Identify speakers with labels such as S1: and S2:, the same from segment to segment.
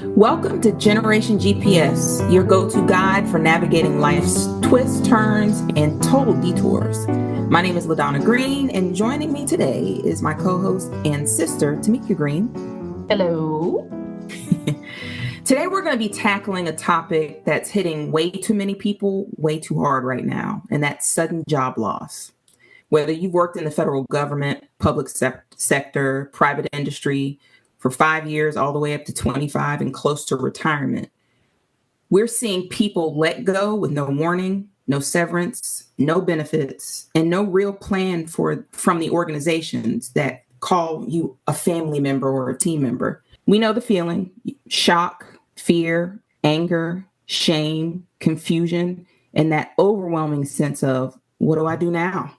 S1: Welcome to Generation GPS, your go-to guide for navigating life's twists, turns, and total detours. My name is LaDonna Green, and joining me today is my co-host and sister, Tamika Green.
S2: Hello.
S1: Today we're going to be tackling a topic that's hitting way too many people way too hard right now, and that's sudden job loss. Whether you've worked in the federal government, public sector, private industry, for 5 years, all the way up to 25 and close to retirement. We're seeing people let go with no warning, no severance, no benefits, and no real plan from the organizations that call you a family member or a team member. We know the feeling: shock, fear, anger, shame, confusion, and that overwhelming sense of, what do I do now?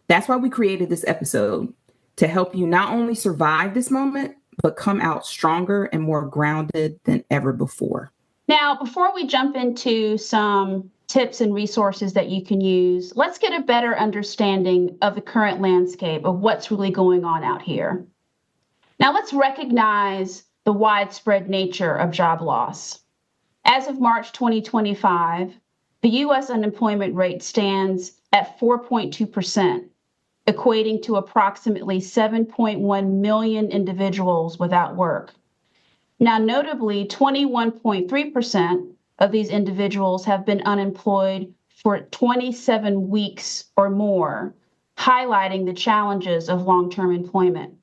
S1: That's why we created this episode, to help you not only survive this moment, but come out stronger and more grounded than ever before.
S2: Now, before we jump into some tips and resources that you can use, let's get a better understanding of the current landscape of what's really going on out here. Now, let's recognize the widespread nature of job loss. As of March 2025, the U.S. unemployment rate stands at 4.2%. equating to approximately 7.1 million individuals without work. Now, notably, 21.3% of these individuals have been unemployed for 27 weeks or more, highlighting the challenges of long-term employment.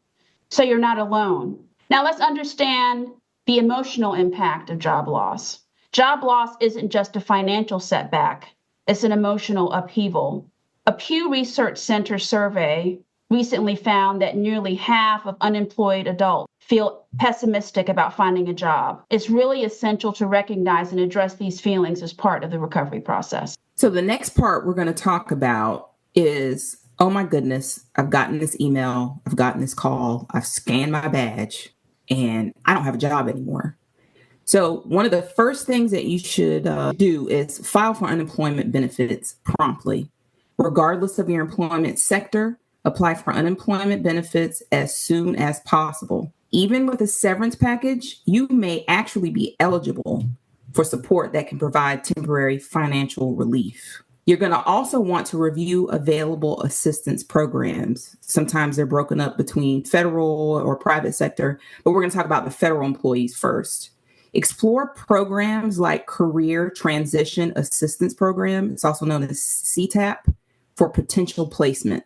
S2: So you're not alone. Now, let's understand the emotional impact of job loss. Job loss isn't just a financial setback, it's an emotional upheaval. A Pew Research Center survey recently found that nearly half of unemployed adults feel pessimistic about finding a job. It's really essential to recognize and address these feelings as part of the recovery process.
S1: So the next part we're going to talk about is, oh my goodness, I've gotten this email, I've gotten this call, I've scanned my badge, and I don't have a job anymore. So one of the first things that you should do is file for unemployment benefits promptly. Regardless of your employment sector, apply for unemployment benefits as soon as possible. Even with a severance package, you may actually be eligible for support that can provide temporary financial relief. You're going to also want to review available assistance programs. Sometimes they're broken up between federal or private sector, but we're going to talk about the federal employees first. Explore programs like Career Transition Assistance Program. It's also known as CTAP, for potential placement.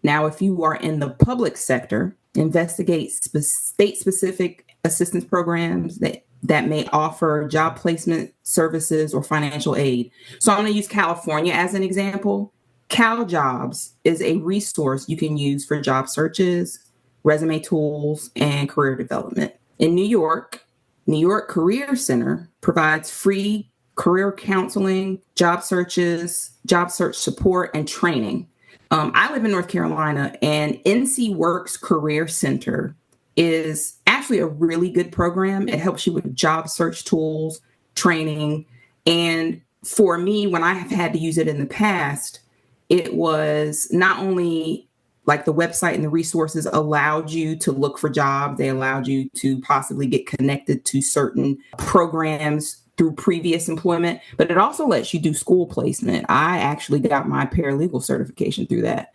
S1: Now, if you are in the public sector, investigate state-specific assistance programs that may offer job placement services or financial aid. So I'm going to use California as an example. CalJobs is a resource you can use for job searches, resume tools, and career development. In New York Career Center provides free career counseling, job searches, job search support, and training. I live in North Carolina, and NC Works Career Center is actually a really good program. It helps you with job search tools, training. And for me, when I have had to use it in the past, it was not only like the website and the resources allowed you to look for jobs, they allowed you to possibly get connected to certain programs through previous employment, but it also lets you do school placement. I actually got my paralegal certification through that.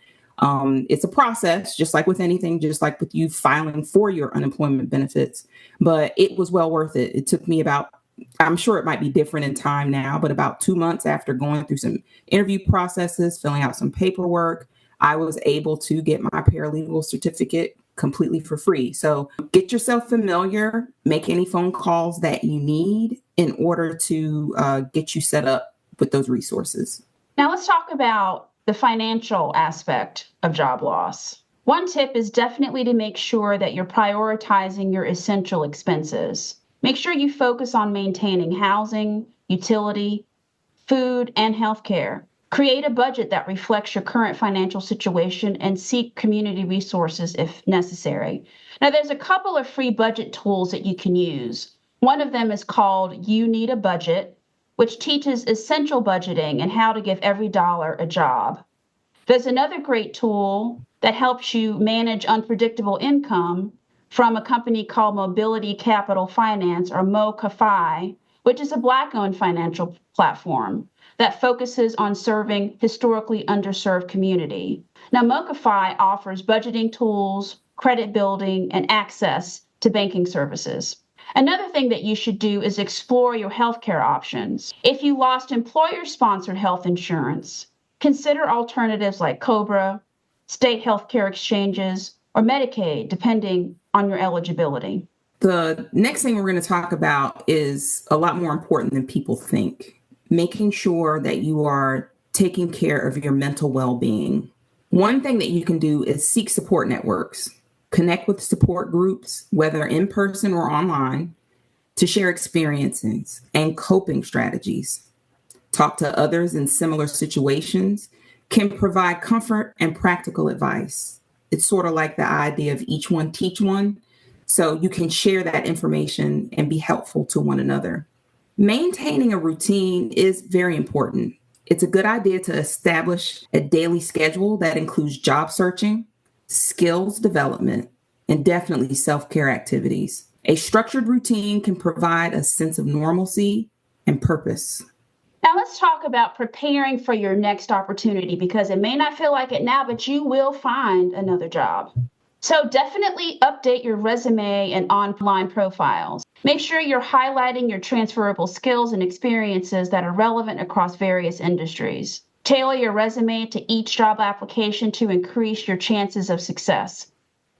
S1: It's a process, just like with anything, just like with you filing for your unemployment benefits, but it was well worth it. It took me I'm sure it might be different in time now, but about 2 months after going through some interview processes, filling out some paperwork, I was able to get my paralegal certificate completely for free. So get yourself familiar, make any phone calls that you need in order to get you set up with those resources.
S2: Now let's talk about the financial aspect of job loss. One tip is definitely to make sure that you're prioritizing your essential expenses. Make sure you focus on maintaining housing, utility, food, and healthcare. Create a budget that reflects your current financial situation and seek community resources if necessary. Now, there's a couple of free budget tools that you can use. One of them is called You Need a Budget, which teaches essential budgeting and how to give every dollar a job. There's another great tool that helps you manage unpredictable income from a company called Mobility Capital Finance, or MoCaFi, which is a Black-owned financial platform that focuses on serving historically underserved community. Now, MoCaFi offers budgeting tools, credit building, and access to banking services. Another thing that you should do is explore your healthcare options. If you lost employer-sponsored health insurance, consider alternatives like COBRA, state healthcare exchanges, or Medicaid, depending on your eligibility.
S1: The next thing we're going to talk about is a lot more important than people think. Making sure that you are taking care of your mental well-being. One thing that you can do is seek support networks. Connect with support groups, whether in person or online, to share experiences and coping strategies. Talk to others in similar situations can provide comfort and practical advice. It's sort of like the idea of each one teach one, so you can share that information and be helpful to one another. Maintaining a routine is very important. It's a good idea to establish a daily schedule that includes job searching, skills development, and definitely self-care activities. A structured routine can provide a sense of normalcy and purpose.
S2: Now let's talk about preparing for your next opportunity, because it may not feel like it now, but you will find another job. So definitely update your resume and online profiles. Make sure you're highlighting your transferable skills and experiences that are relevant across various industries. Tailor your resume to each job application to increase your chances of success.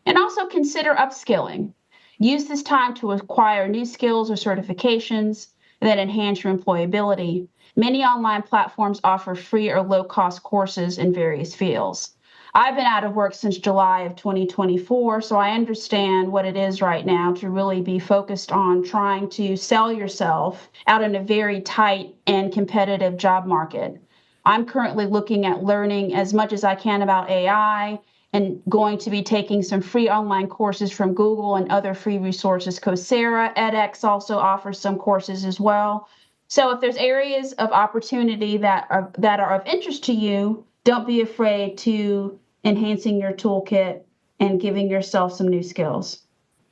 S2: And also consider upskilling. Use this time to acquire new skills or certifications that enhance your employability. Many online platforms offer free or low-cost courses in various fields. I've been out of work since July of 2024, so I understand what it is right now to really be focused on trying to sell yourself out in a very tight and competitive job market. I'm currently looking at learning as much as I can about AI and going to be taking some free online courses from Google and other free resources. Coursera, edX also offers some courses as well. So if there's areas of opportunity that are of interest to you, don't be afraid to enhancing your toolkit and giving yourself some new skills.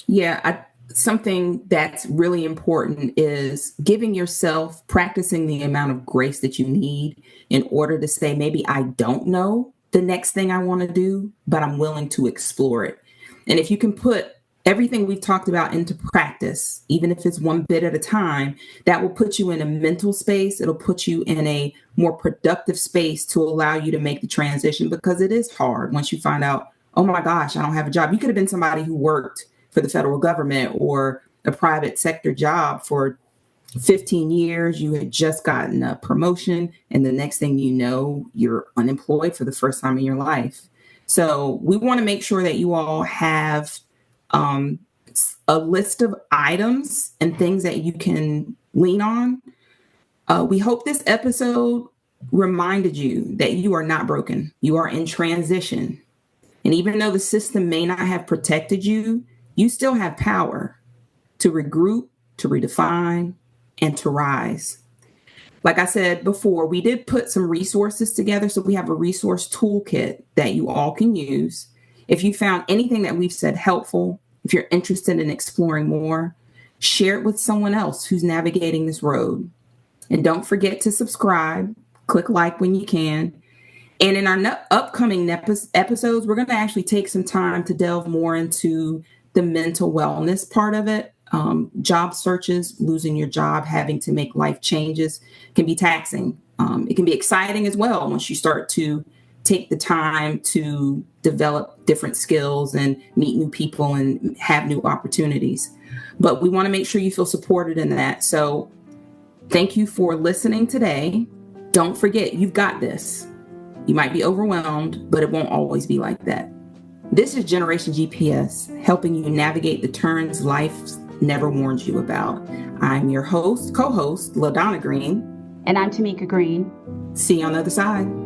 S1: Yeah, something that's really important is giving yourself, practicing the amount of grace that you need in order to say, maybe I don't know the next thing I want to do, but I'm willing to explore it. And if you can put everything we've talked about into practice, even if it's one bit at a time, that will put you in a mental space. It'll put you in a more productive space to allow you to make the transition, because it is hard once you find out, oh my gosh, I don't have a job. You could have been somebody who worked for the federal government or a private sector job for 15 years. You had just gotten a promotion, and the next thing you know, you're unemployed for the first time in your life. So we want to make sure that you all have a list of items and things that you can lean on. We hope this episode reminded you that you are not broken. You are in transition. And even though the system may not have protected you, you still have power to regroup, to redefine, and to rise. Like I said before, we did put some resources together. So we have a resource toolkit that you all can use. If you found anything that we've said helpful, if you're interested in exploring more, share it with someone else who's navigating this road. And don't forget to subscribe, click like when you can. And in our upcoming episodes, we're going to actually take some time to delve more into the mental wellness part of it. Job searches, losing your job, having to make life changes can be taxing. It can be exciting as well once you start to take the time to develop different skills and meet new people and have new opportunities. But we want to make sure you feel supported in that. So thank you for listening today. Don't forget, you've got this. You might be overwhelmed, but it won't always be like that. This is Generation GPS, helping you navigate the turns life never warned you about. I'm your co-host, LaDonna Green.
S2: And I'm Tamika Green.
S1: See you on the other side.